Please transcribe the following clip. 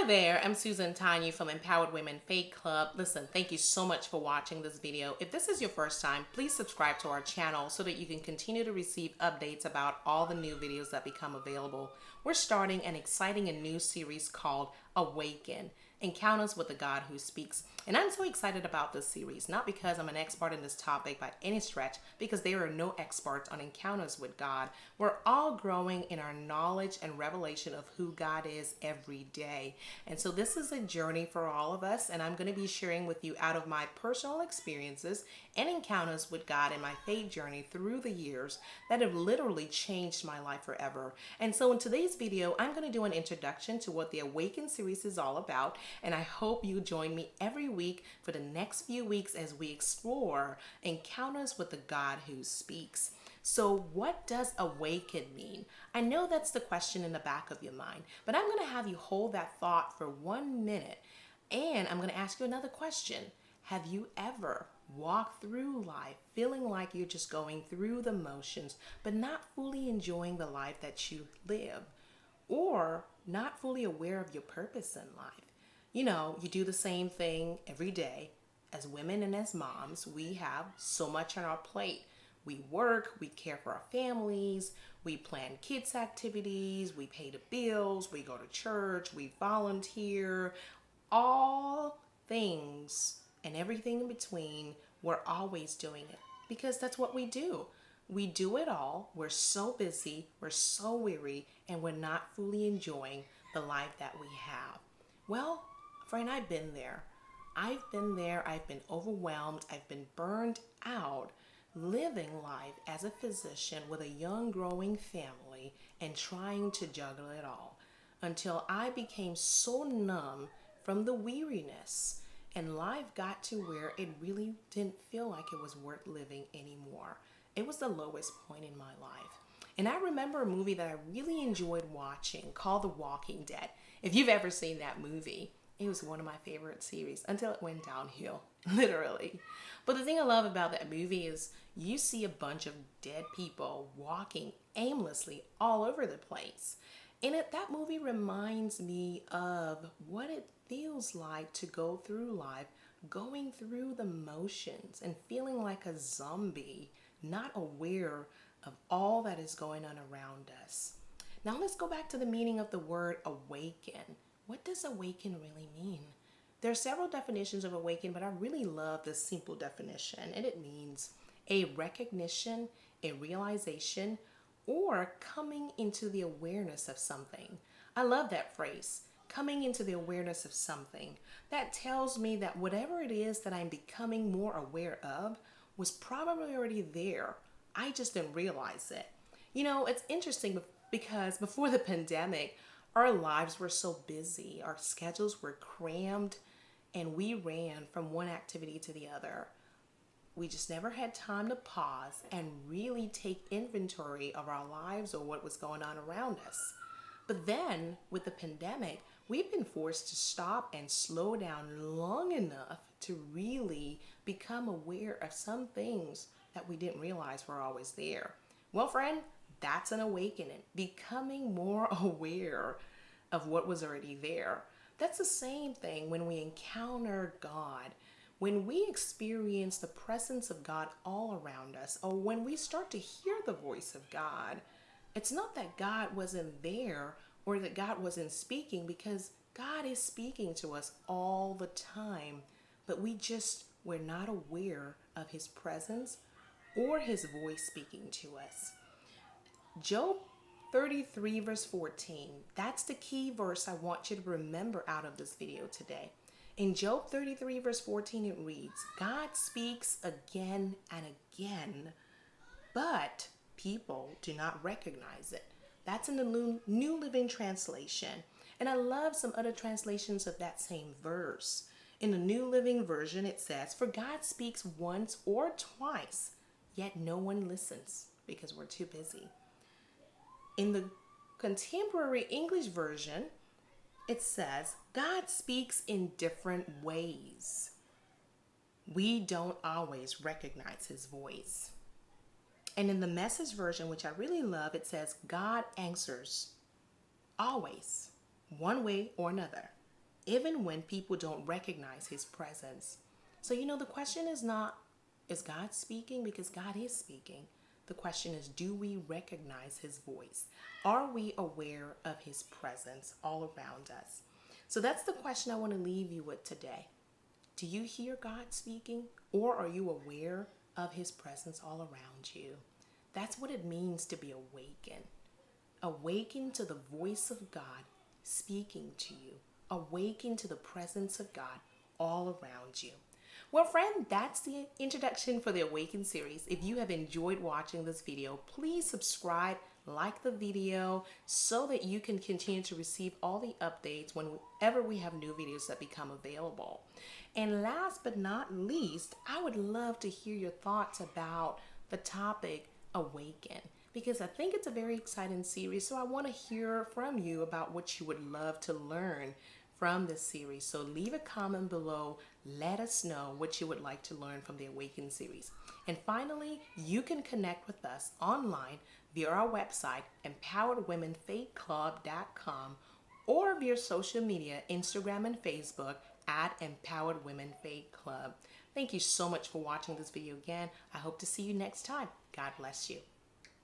Hi there, I'm Susan Tanya from Empowered Women Faith Club. Listen, thank you so much for watching this video. If this is your first time, please subscribe to our channel so that you can continue to receive updates about all the new videos that become available. We're starting an exciting and new series called Awaken, Encounters with the God Who Speaks. And I'm so excited about this series, not because I'm an expert in this topic by any stretch, because there are no experts on encounters with God. We're all growing in our knowledge and revelation of who God is every day. And so this is a journey for all of us, and I'm going to be sharing with you out of my personal experiences and encounters with God in my faith journey through the years that have literally changed my life forever. And so in today's video, I'm going to do an introduction to what the Awaken series is all about, and I hope you join me every week for the next few weeks as we explore encounters with the God who speaks. So what does awaken mean? I know that's the question in the back of your mind, but I'm going to have you hold that thought for 1 minute, and I'm going to ask you another question. Have you ever walked through life feeling like you're just going through the motions, but not fully enjoying the life that you live, or not fully aware of your purpose in life? You know, you do the same thing every day. As women and as moms, we have so much on our plate. We work, we care for our families, we plan kids' activities, we pay the bills, we go to church, we volunteer, all things and everything in between. We're always doing it because that's what we do. We do it all. We're so busy, we're so weary, and we're not fully enjoying the life that we have. Well, friend, I've been there. I've been overwhelmed, I've been burned out, living life as a physician with a young growing family and trying to juggle it all until I became so numb from the weariness, and life got to where it really didn't feel like it was worth living anymore. It was the lowest point in my life. And I remember a movie that I really enjoyed watching called The Walking Dead. If you've ever seen that movie, it was one of my favorite series until it went downhill, literally. But the thing I love about that movie is you see a bunch of dead people walking aimlessly all over the place. And that movie reminds me of what it feels like to go through life, going through the motions and feeling like a zombie, not aware of all that is going on around us. Now let's go back to the meaning of the word awaken. What does awaken really mean? There are several definitions of awaken, but I really love this simple definition, and it means a recognition, a realization, or coming into the awareness of something. I love that phrase, coming into the awareness of something. That tells me that whatever it is that I'm becoming more aware of was probably already there. I just didn't realize it. You know, it's interesting because before the pandemic, our lives were so busy, our schedules were crammed, and we ran from one activity to the other. We just never had time to pause and really take inventory of our lives or what was going on around us. But then, with the pandemic, we've been forced to stop and slow down long enough to really become aware of some things that we didn't realize were always there. Well, friend, that's an awakening, becoming more aware of what was already there. That's the same thing when we encounter God, when we experience the presence of God all around us, or when we start to hear the voice of God. It's not that God wasn't there or that God wasn't speaking, because God is speaking to us all the time, but we're not aware of his presence or his voice speaking to us. Job 33 verse 14, that's the key verse I want you to remember out of this video today. In Job 33 verse 14 it reads, God speaks again and again, but people do not recognize it. That's in the New Living Translation. And I love some other translations of that same verse. In the New Living Version it says, for God speaks once or twice, yet no one listens because we're too busy. In the Contemporary English Version, it says, God speaks in different ways. We don't always recognize his voice. And in the Message Version, which I really love, it says, God answers always, one way or another. even when people don't recognize his presence. So, the question is not, is God speaking? Because God is speaking. The question is, do we recognize his voice? Are we aware of his presence all around us? So that's the question I want to leave you with today. Do you hear God speaking, or are you aware of his presence all around you? That's what it means to be awakened. Awaken to the voice of God speaking to you. Awaken to the presence of God all around you. Well, friend, that's the introduction for the Awaken series. If you have enjoyed watching this video, please subscribe, like the video, so that you can continue to receive all the updates whenever we have new videos that become available. And last but not least, I would love to hear your thoughts about the topic Awaken, because I think it's a very exciting series. So I want to hear from you about what you would love to learn from this series. So leave a comment below. Let us know what you would like to learn from the Awaken series. And finally, you can connect with us online via our website, empoweredwomenfaithclub.com, or via social media, Instagram and Facebook at Empowered Women Faith Club. Thank you so much for watching this video again. I hope to see you next time. God bless you.